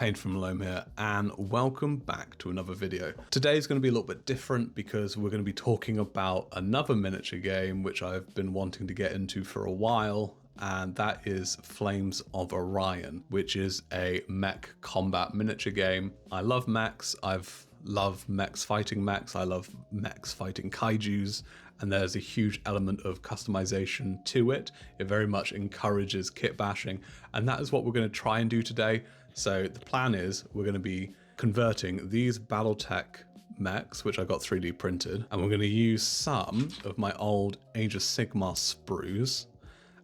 Pain from Loam here, and welcome back to another video. Today's going to be a little bit different because we're going to be talking about another miniature game which I've been wanting to get into for a while, and that is Flames of Orion, which is a mech combat miniature game. I love mechs, I've loved mechs fighting mechs, I love mechs fighting kaijus, and there's a huge element of customization to it. It very much encourages kit bashing, and that is what we're going to try and do today. So the plan is we're going to be converting these Battletech mechs, which I got 3D printed, and we're going to use some of my old Age of Sigmar sprues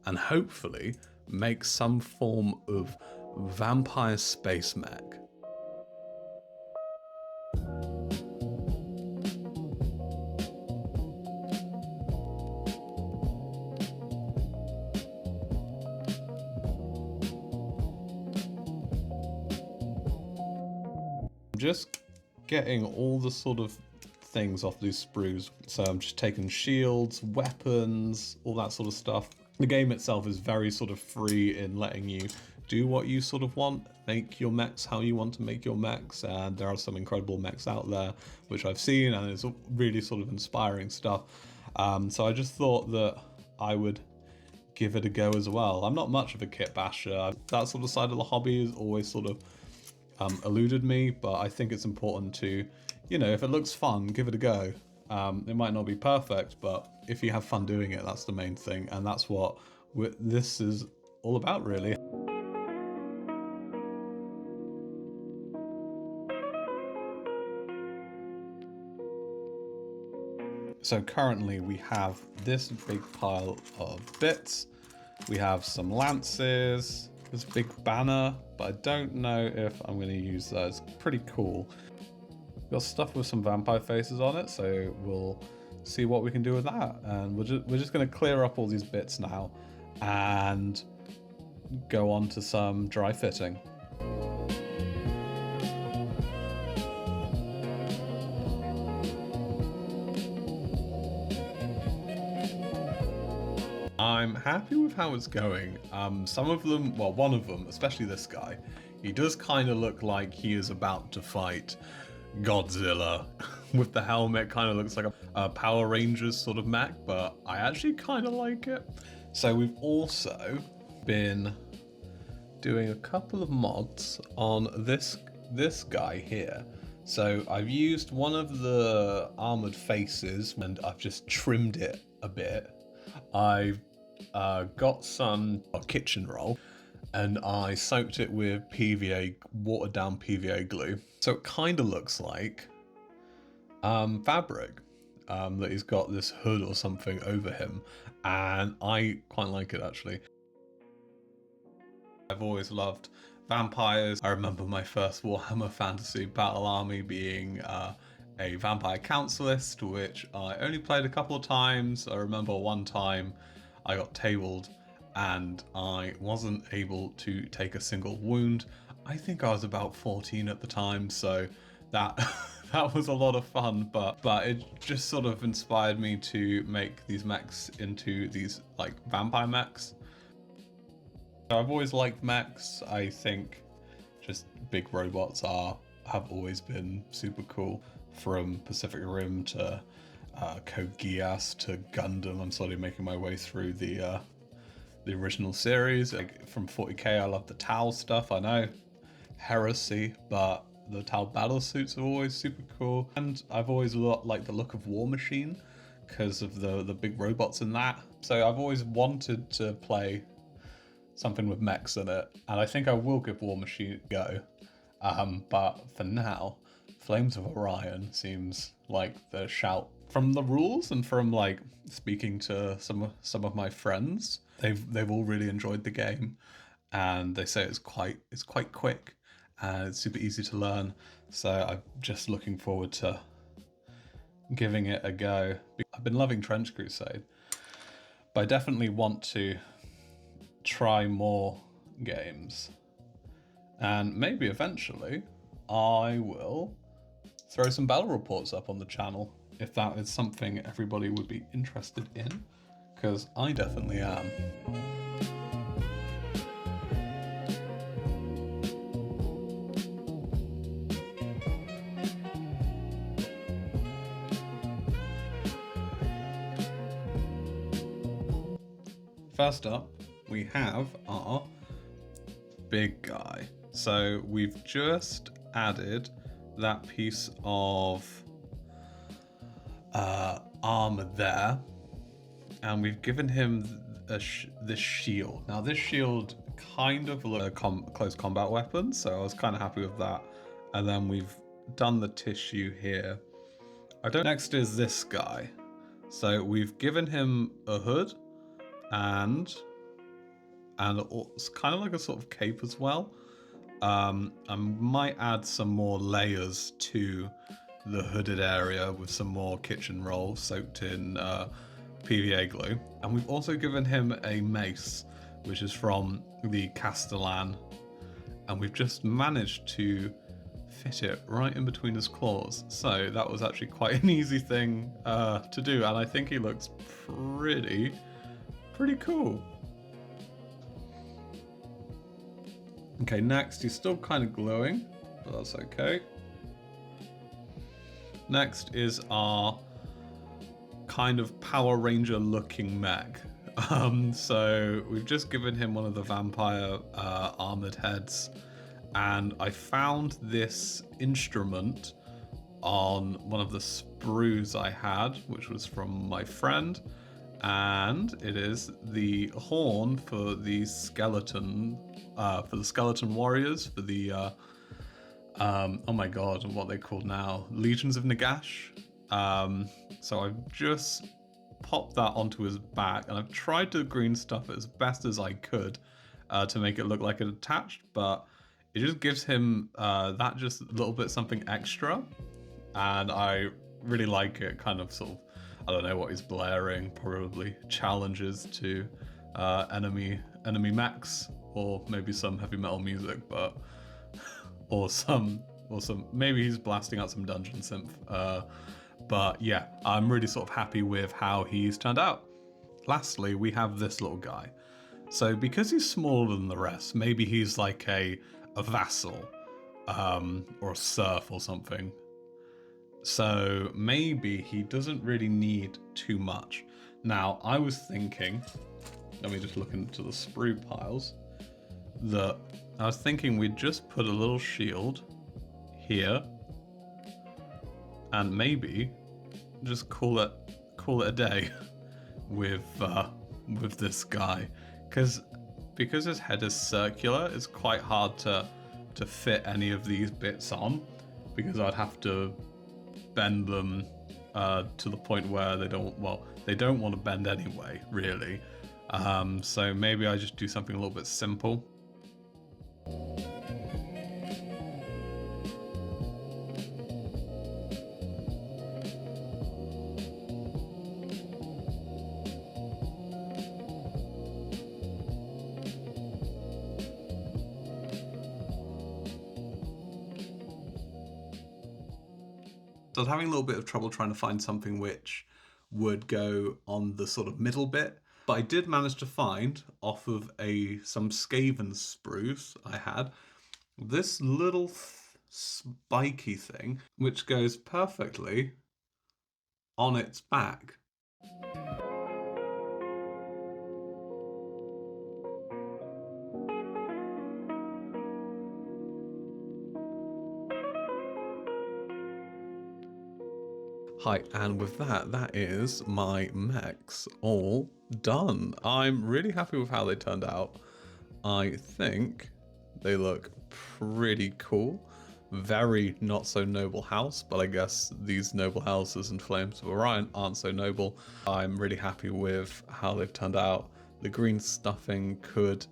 and hopefully make some form of vampire space mech. Just getting all the sort of things off these sprues. So I'm just taking shields, weapons, all that sort of stuff. The game itself is very sort of free in letting you do what you sort of want, make your mechs how you want to make your mechs, and there are some incredible mechs out there which I've seen, and it's really sort of inspiring stuff. So I just thought that I would give it a go as well. I'm not much of a kit basher. That sort of side of the hobby is always sort of eluded me, but I think it's important to, you know, if it looks fun, give it a go. It might not be perfect, but if you have fun doing it, that's the main thing, and that's what this is all about, really. So currently we have this big pile of bits. We have some lances, this big banner, but I don't know if I'm going to use that. It's pretty cool. We've got stuff with some vampire faces on it, so we'll see what we can do with that. And we're just going to clear up all these bits now and go on to some dry fitting. I'm happy with how it's going. Some of them, well, one of them, especially this guy, he does kind of look like he is about to fight Godzilla. With the helmet, kind of looks like a Power Rangers sort of mech, but I actually kind of like it. So we've also been doing a couple of mods on this guy here. So I've used one of the armored faces and I've just trimmed it a bit. I've got some kitchen roll and I soaked it with PVA, watered down PVA glue. So it kind of looks like fabric, that he's got this hood or something over him, and I quite like it actually. I've always loved vampires. I remember my first Warhammer Fantasy Battle Army being a vampire councilist, which I only played a couple of times. I remember one time I got tabled and I wasn't able to take a single wound. I think I was about 14 at the time, so that that was a lot of fun, but it just sort of inspired me to make these mechs into these like vampire mechs. I've always liked mechs. I think just big robots have always been super cool. From Pacific Rim to Code Geass to Gundam, I'm slowly making my way through the original series. Like from 40k, I love the Tau stuff. I know, heresy, but the Tau battle suits are always super cool. And I've always liked the look of War Machine because of the big robots in that. So I've always wanted to play something with mechs in it, and I think I will give War Machine a go. But for now, Flames of Orion seems like the shout. From the rules and from like speaking to some of my friends, they've all really enjoyed the game, and they say it's quite quick and it's super easy to learn. So I'm just looking forward to giving it a go. I've been loving Trench Crusade, but I definitely want to try more games, and maybe eventually I will throw some battle reports up on the channel if that is something everybody would be interested in, because I definitely am. First up, we have our big guy. So we've just added that piece of armor there, and we've given him this shield. Now this shield kind of looks like a close combat weapon, so I was kind of happy with that. And then we've done the tissue here. Next is this guy. So we've given him a hood and it's kind of like a sort of cape as well. I might add some more layers to the hooded area with some more kitchen roll soaked in PVA glue. And we've also given him a mace, which is from the Castellan. And we've just managed to fit it right in between his claws. So that was actually quite an easy thing to do. And I think he looks pretty cool. Okay, next, he's still kind of glowing, but that's okay. Next is our kind of Power Ranger looking mech. So we've just given him one of the vampire armored heads, and I found this instrument on one of the sprues I had, which was from my friend, and it is the horn for the skeleton warriors, for the oh my god, what are they called now? Legions of Nagash. So I've just popped that onto his back, and I've tried to green stuff it as best as I could to make it look like it attached, but it just gives him that just a little bit something extra, and I really like it. Kind of sort of, I don't know what he's blaring, probably challenges to enemy mechs, or maybe some heavy metal music, but or some maybe he's blasting out some dungeon synth. But yeah, I'm really sort of happy with how he's turned out. Lastly, we have this little guy. So because he's smaller than the rest, maybe he's like a vassal or a serf or something. So maybe he doesn't really need too much. Now, I was thinking, let me just look into the sprue piles, that I was thinking we'd just put a little shield here and maybe just call it a day with this guy, because his head is circular, it's quite hard to fit any of these bits on, because I'd have to bend them to the point where they don't want to bend anyway, really. So maybe I just do something a little bit simple. So I was having a little bit of trouble trying to find something which would go on the sort of middle bit, but I did manage to find, off of some Skaven sprues I had, this little spiky thing which goes perfectly on its back. Hi, and with that is my mechs all done. I'm really happy with how they turned out. I think they look pretty cool. Very not so noble house, but I guess these noble houses and Flames of Orion aren't so noble. I'm really happy with how they've turned out. The green stuffing could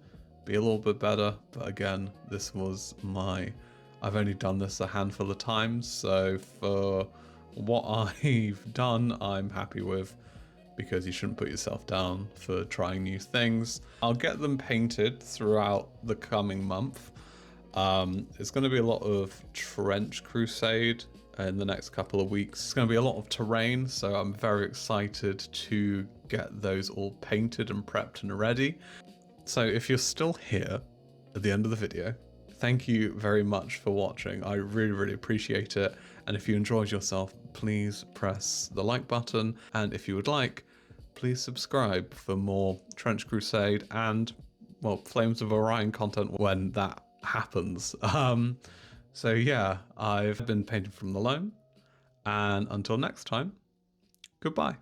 be a little bit better, but again, I've only done this a handful of times, so for what I've done, I'm happy with, because you shouldn't put yourself down for trying new things. I'll get them painted throughout the coming month. It's going to be a lot of Trench Crusade in the next couple of weeks. It's going to be a lot of terrain, so I'm very excited to get those all painted and prepped and ready. So if you're still here at the end of the video, thank you very much for watching. I really appreciate it. And if you enjoyed yourself, please press the like button. And if you would like, please subscribe for more Trench Crusade and, well, Flames of Orion content when that happens. So yeah, I've been painting from the Loam, and until next time, goodbye.